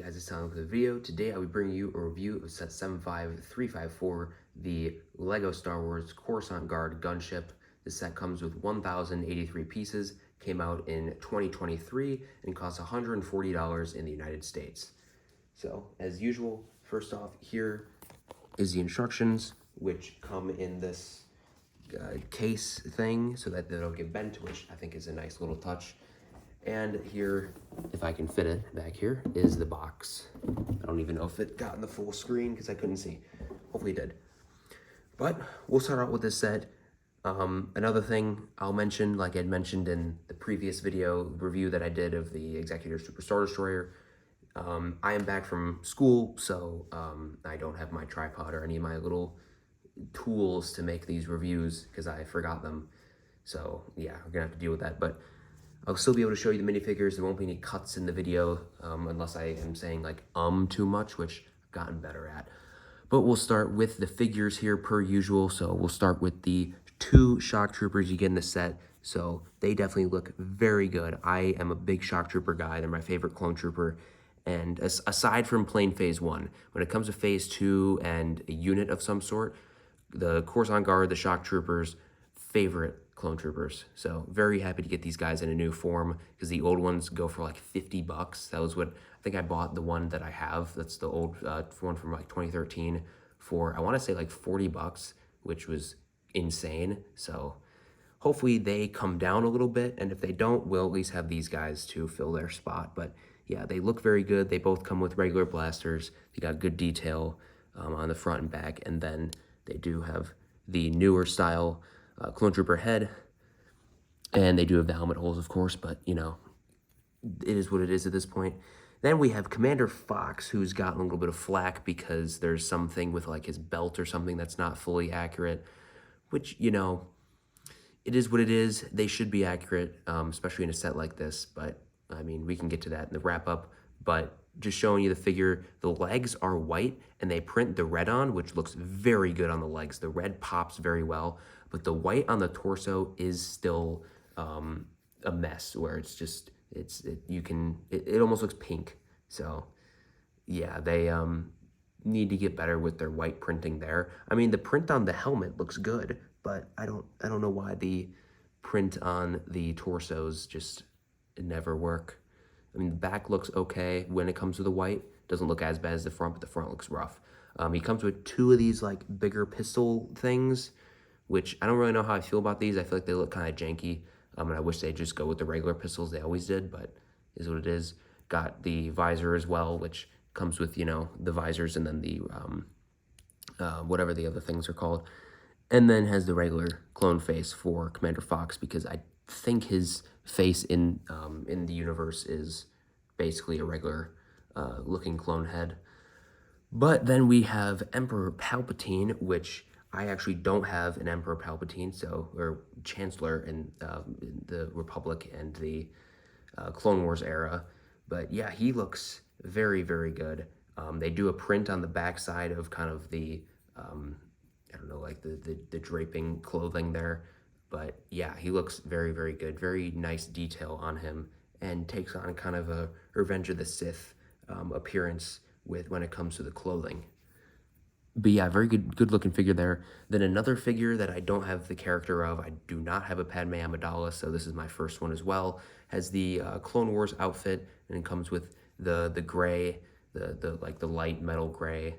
guys, it's time for the video. Today I'll be bringing you a review of set 75354, the LEGO Star Wars Coruscant Guard Gunship. This set comes with 1,083 pieces, came out in 2023, and costs $140 in the United States. So, as usual, first off, here is the instructions, which come in this case thing so that they don't get bent, which I think is a nice little touch. And here, if I can fit it back here, is the box. I don't even know if it got in the full screen because I couldn't see. Hopefully it did. But we'll start out with this set. Another thing I'll mention, like I'd mentioned in the previous video review that I did of the Executor Super Star Destroyer, I am back from school, so I don't have my tripod or any of my little tools to make these reviews because I forgot them. So yeah, we're gonna have to deal with that. But I'll still be able to show you the minifigures. There won't be any cuts in the video unless I am saying like too much, which I've gotten better at. But we'll start with the figures here per usual. So we'll start with the 2 shock troopers you get in the set. So they definitely look very good. I am a big shock trooper guy. They're my favorite clone trooper. And aside from plain phase 1, when it comes to phase 2 and a unit of some sort, the Coruscant Guard, the shock troopers, favorite clone troopers. So very happy to get these guys in a new form because the old ones go for like 50 bucks. That was what I think I bought the one that I have. That's the old one from like 2013 for, I want to say like 40 bucks, which was insane. So hopefully they come down a little bit. And if they don't, we'll at least have these guys to fill their spot. But yeah, they look very good. They both come with regular blasters. They got good detail on the front and back. And then they do have the newer style clone trooper head, and they do have the helmet holes, of course, but you know, it is what it is at this point. Then we have Commander Fox, who's gotten a little bit of flack because there's something with like his belt or something that's not fully accurate, which, you know, it is what it is. They should be accurate, especially in a set like this, but I mean, we can get to that in the wrap up. But just showing you the figure, the legs are white and they print the red on, which looks very good on the legs. The red pops very well, but the white on the torso is still a mess where it's just, it almost looks pink. So yeah, they need to get better with their white printing there. I mean, the print on the helmet looks good, but I don't know why the print on the torsos just never work. I mean, the back looks okay when it comes to the white. Doesn't look as bad as the front, but the front looks rough. He comes with 2 of these like bigger pistol things, which I don't really know how I feel about these. I feel like they look kind of janky. And I wish they'd just go with the regular pistols they always did, but is what it is. Got the visor as well, which comes with, you know, the visors and then the, whatever the other things are called. And then has the regular clone face for Commander Fox because I think his face in the universe is basically a regular looking clone head. But then we have Emperor Palpatine, which I actually don't have an Emperor Palpatine, so, or Chancellor in the Republic and the Clone Wars era. But yeah, he looks very, very good. They do a print on the backside of kind of the, I don't know, like the draping clothing there. But yeah, he looks very, very good. Very nice detail on him and takes on kind of a Revenge of the Sith appearance when it comes to the clothing. But yeah, very good looking figure there. Then another figure that I don't have the character of, I do not have a Padme Amidala, so this is my first one as well. Has the Clone Wars outfit, and it comes with the gray, the light metal gray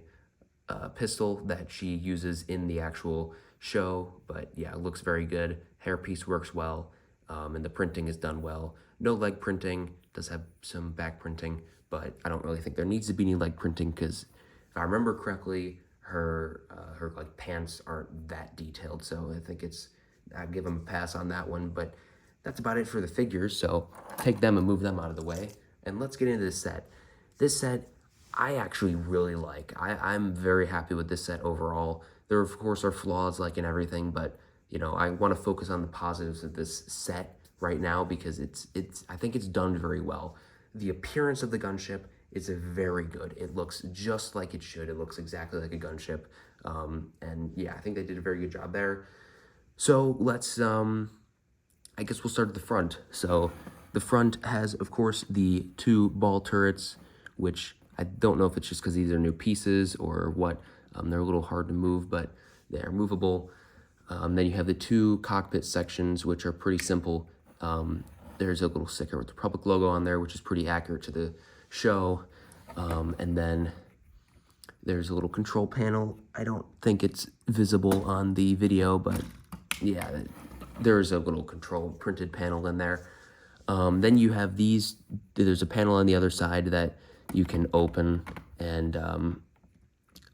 pistol that she uses in the actual show. But yeah, it looks very good. Hairpiece works well, and the printing is done well. No leg printing, does have some back printing, but I don't really think there needs to be any leg printing because if I remember correctly, her like pants aren't that detailed, so I think I'd give them a pass on that one. But that's about it for the figures, so take them and move them out of the way, and let's get into this set. This set I actually really like. I'm very happy with this set overall. There of course are flaws like in everything, but you know, I want to focus on the positives of this set right now because I think it's done very well. The appearance of the gunship is very good. It looks just like it should. It looks exactly like a gunship. And yeah, I think they did a very good job there. So let's, I guess we'll start at the front. So the front has, of course, the 2 ball turrets, which I don't know if it's just because these are new pieces or what. They're a little hard to move, but they're movable. Then you have the two cockpit sections, which are pretty simple. There's a little sticker with the Republic logo on there, which is pretty accurate to the show. And then there's a little control panel. I don't think it's visible on the video, but yeah, there's a little control printed panel in there. Then you have these, there's a panel on the other side that you can open, and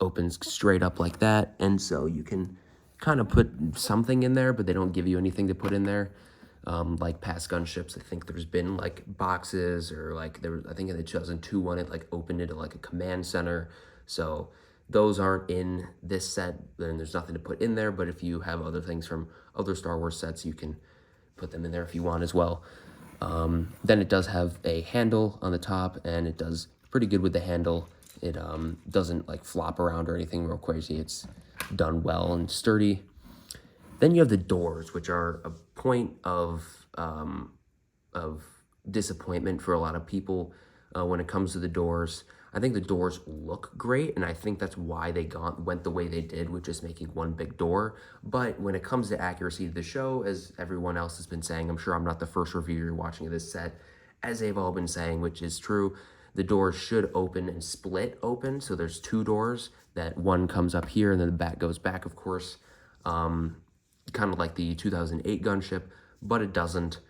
opens straight up like that. And so you can kind of put something in there, but they don't give you anything to put in there. Like past gunships, I think there's been like boxes, or like there was, I think in the 2002 one, it like opened into like a command center. So those aren't in this set, then there's nothing to put in there. But if you have other things from other Star Wars sets, you can put them in there if you want as well. Then it does have a handle on the top, and it does pretty good with the handle. It doesn't like flop around or anything real crazy. It's done well and sturdy. Then you have the doors, which are a point of disappointment for a lot of people when it comes to the doors. I think the doors look great, and I think that's why they went the way they did with just making one big door. But when it comes to accuracy of the show, as everyone else has been saying, I'm sure I'm not the first reviewer watching this set, as they've all been saying, which is true, the doors should open and split open. So there's two doors, that one comes up here and then the back goes back, of course, kind of like the 2008 gunship, but it doesn't,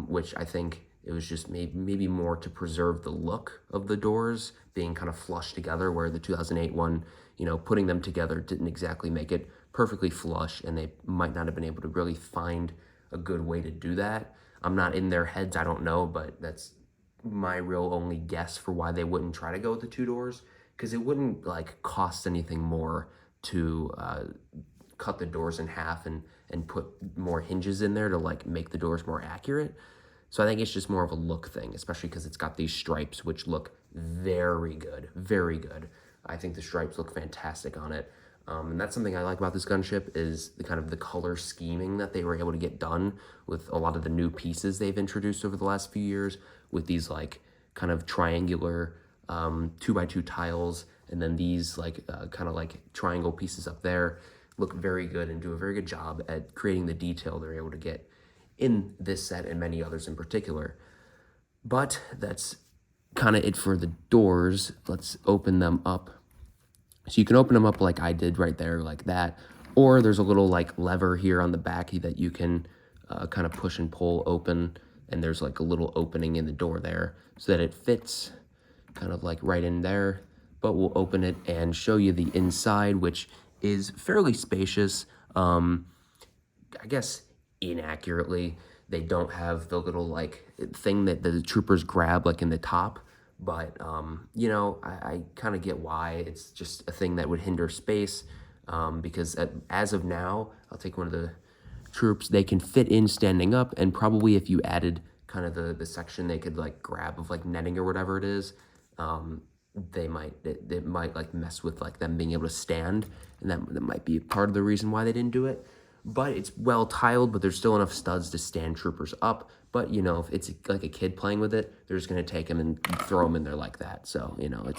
which I think it was just maybe more to preserve the look of the doors being kind of flush together, where the 2008 one, you know, putting them together didn't exactly make it perfectly flush, and they might not have been able to really find a good way to do that. I'm not in their heads, I don't know, but that's my real only guess for why they wouldn't try to go with the two doors, because it wouldn't like cost anything more to cut the doors in half and put more hinges in there to like make the doors more accurate. So I think it's just more of a look thing, especially because it's got these stripes, which look very good, very good. I think the stripes look fantastic on it. And that's something I like about this gunship, is the kind of the color scheming that they were able to get done with a lot of the new pieces they've introduced over the last few years, with these like kind of triangular 2x2 tiles, and then these like kind of like triangle pieces up there look very good and do a very good job at creating the detail they're able to get in this set and many others in particular. But that's kind of it for the doors. Let's open them up. So you can open them up like I did right there, like that, or there's a little like lever here on the back that you can kind of push and pull open, and there's like a little opening in the door there so that it fits kind of like right in there. But we'll open it and show you the inside, which is fairly spacious. I guess inaccurately, they don't have the little like thing that the troopers grab like in the top, but you know, I kind of get why. It's just a thing that would hinder space, because as of now, I'll take one of the troops, they can fit in standing up, and probably if you added kind of the section they could like grab of like netting or whatever it is, it might like mess with like them being able to stand, and that might be part of the reason why they didn't do it. But it's well tiled, but there's still enough studs to stand troopers up. But you know, if it's like a kid playing with it, they're just gonna take them and throw them in there like that. So you know,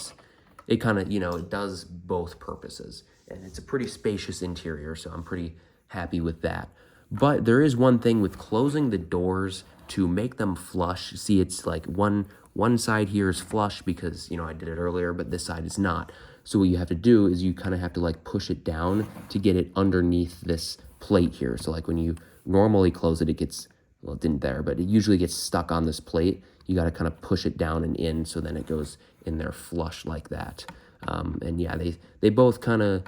it kind of, you know, it does both purposes, and it's a pretty spacious interior, so I'm pretty happy with that. But there is one thing with closing the doors to make them flush. See, it's like one side here is flush because, you know, I did it earlier, but this side is not. So what you have to do is you kind of have to like push it down to get it underneath this plate here. So like when you normally close it, it gets, well, it didn't there, but it usually gets stuck on this plate. You got to kind of push it down and in, so then it goes in there flush like that. And yeah, they both kind of,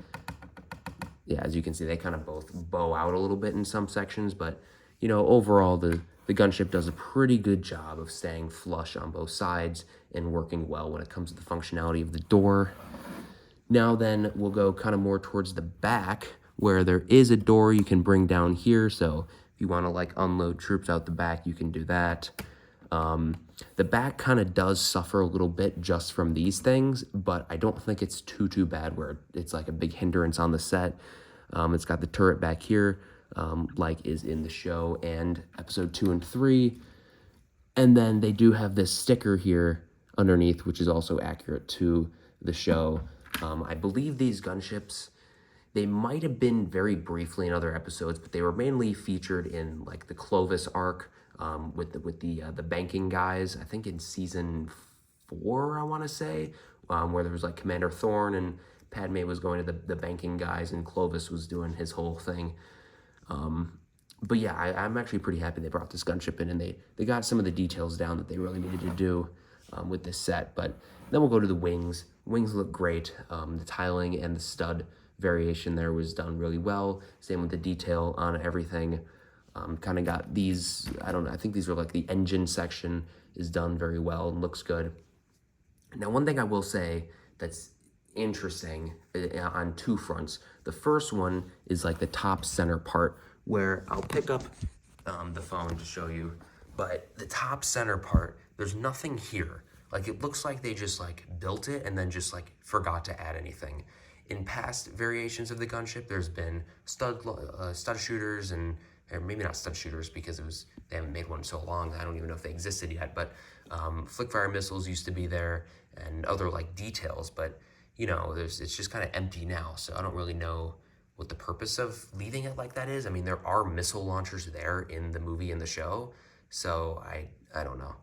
yeah, as you can see, they kind of both bow out a little bit in some sections, but you know, overall the gunship does a pretty good job of staying flush on both sides and working well when it comes to the functionality of the door. Now then, we'll go kind of more towards the back, where there is a door you can bring down here. So if you want to like unload troops out the back, you can do that. The back kind of does suffer a little bit just from these things, but I don't think it's too bad where it's like a big hindrance on the set. It's got the turret back here, like is in the show and episode 2 and 3. And then they do have this sticker here underneath, which is also accurate to the show. I believe these gunships, they might have been very briefly in other episodes, but they were mainly featured in like the Clovis arc, with the banking guys. I think in season 4, I want to say, where there was like Commander Thorne and Padme was going to the banking guys, and Clovis was doing his whole thing. But yeah, I'm actually pretty happy they brought this gunship in, and they got some of the details down that they really needed to do with this set. But then we'll go to the wings. Wings look great. The tiling and the stud variation there was done really well. Same with the detail on everything. Kind of got these, I don't know, I think these are like the engine section is done very well and looks good. Now, one thing I will say that's interesting on two fronts. The first one is like the top center part, where I'll pick up the phone to show you, but the top center part, there's nothing here. Like, it looks like they just like built it and then just like forgot to add anything. In past variations of the gunship, there's been stud shooters or maybe not stud shooters because they haven't made one so long. I don't even know if they existed yet, but flick fire missiles used to be there and other like details, but you know, it's just kind of empty now. So I don't really know what the purpose of leaving it like that is. I mean, there are missile launchers there in the movie and the show, so I don't know.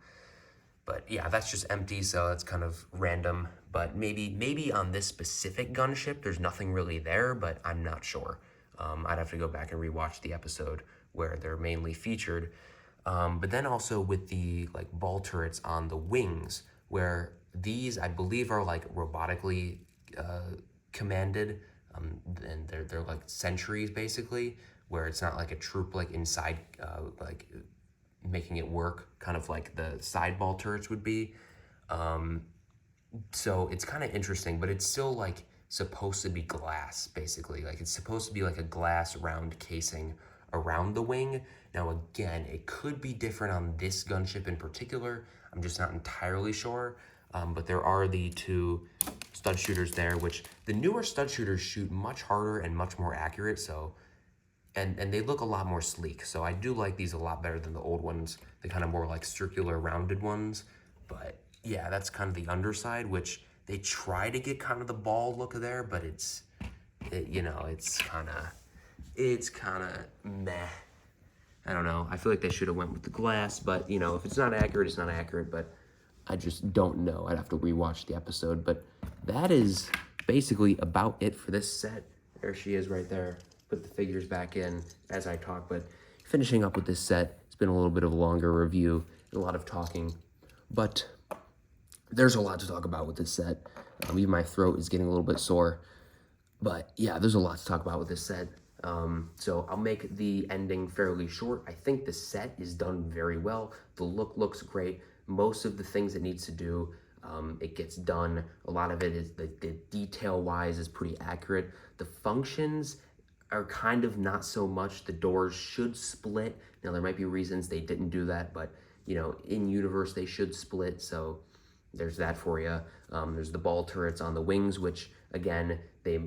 But yeah, that's just empty, so that's kind of random. But maybe on this specific gunship, there's nothing really there, but I'm not sure. I'd have to go back and rewatch the episode where they're mainly featured. But then also with the like ball turrets on the wings, where these I believe are like robotically commanded, and they're like sentries basically, where it's not like a troop like inside like making it work, kind of like the side ball turrets would be. So it's kind of interesting, but it's still like supposed to be glass, basically. Like, it's supposed to be like a glass round casing around the wing. Now, again, it could be different on this gunship in particular. I'm just not entirely sure. But there are the two stud shooters there, which the newer stud shooters shoot much harder and much more accurate. So, and they look a lot more sleek. So I do like these a lot better than the old ones, the kind of more like circular rounded ones. But yeah, that's kind of the underside, which they try to get kind of the ball look there, but it's kind of meh. I don't know. I feel like they should have went with the glass, but you know, if it's not accurate, it's not accurate. But I just don't know. I'd have to rewatch the episode. But that is basically about it for this set. There she is right there. Put the figures back in as I talk. But finishing up with this set, it's been a little bit of a longer review, a lot of talking. But there's a lot to talk about with this set. Even my throat is getting a little bit sore. But yeah, there's a lot to talk about with this set. So I'll make the ending fairly short. I think the set is done very well. The look looks great. Most of the things it needs to do, it gets done. A lot of it is the detail-wise is pretty accurate. The functions are kind of not so much. The doors should split. Now, there might be reasons they didn't do that, but you know, in universe they should split. So there's that for you. There's the ball turrets on the wings, which again, they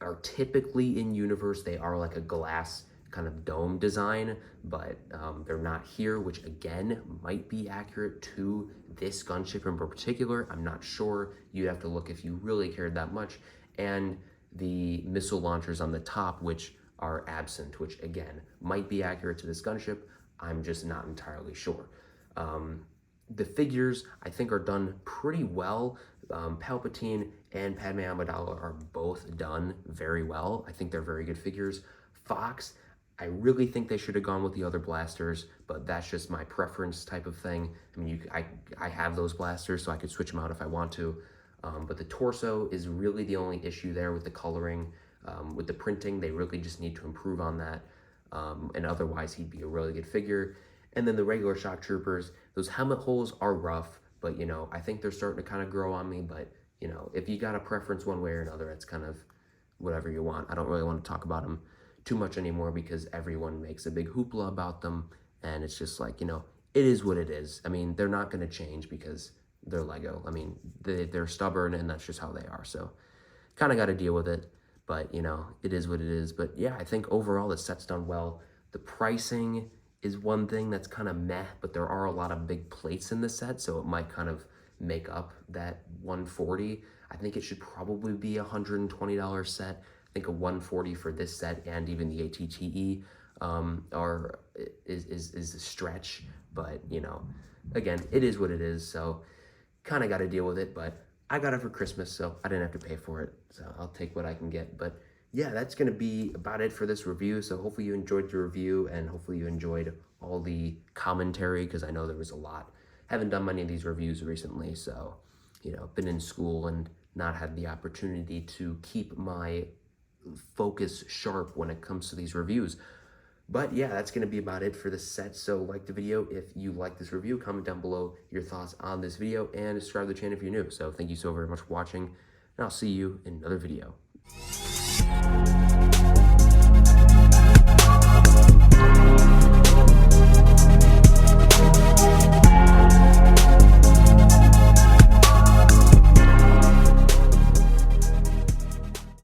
are typically in universe. They are like a glass kind of dome design, but they're not here, which again might be accurate to this gunship in particular. I'm not sure. You'd have to look if you really cared that much. And the missile launchers on the top, which are absent, which again might be accurate to this gunship. I'm just not entirely sure. The figures, I think, are done pretty well. Palpatine and Padme Amidala are both done very well. I think they're very good figures. Fox, I really think they should have gone with the other blasters, but that's just my preference type of thing. I mean, I have those blasters, so I could switch them out if I want to. But the torso is really the only issue there with the coloring. With the printing, they really just need to improve on that. And otherwise, he'd be a really good figure. And then the regular shock troopers, those helmet holes are rough, but you know, I think they're starting to kind of grow on me. But you know, if you got a preference one way or another, it's kind of whatever you want. I don't really want to talk about them too much anymore because everyone makes a big hoopla about them, and it's just like, you know, it is what it is. I mean, they're not going to change because they're Lego. I mean, they're stubborn, and that's just how they are. So kind of got to deal with it, but you know, it is what it is. But yeah, I think overall the set's done well. The pricing is one thing that's kind of meh, but there are a lot of big plates in the set, so it might kind of make up that $140. I think it should probably be a $120 set. I think a $140 for this set and even the ATTE is a stretch, but you know, again, it is what it is, so kind of got to deal with it. But I got it for Christmas, so I didn't have to pay for it, so I'll take what I can get. But yeah, that's going to be about it for this review. So hopefully you enjoyed the review, and hopefully you enjoyed all the commentary, because I know there was a lot. Haven't done many of these reviews recently, so you know, been in school and not had the opportunity to keep my focus sharp when it comes to these reviews. But yeah, that's going to be about it for this set. So like the video if you like this review, comment down below your thoughts on this video, and subscribe to the channel if you're new. So thank you so very much for watching, and I'll see you in another video.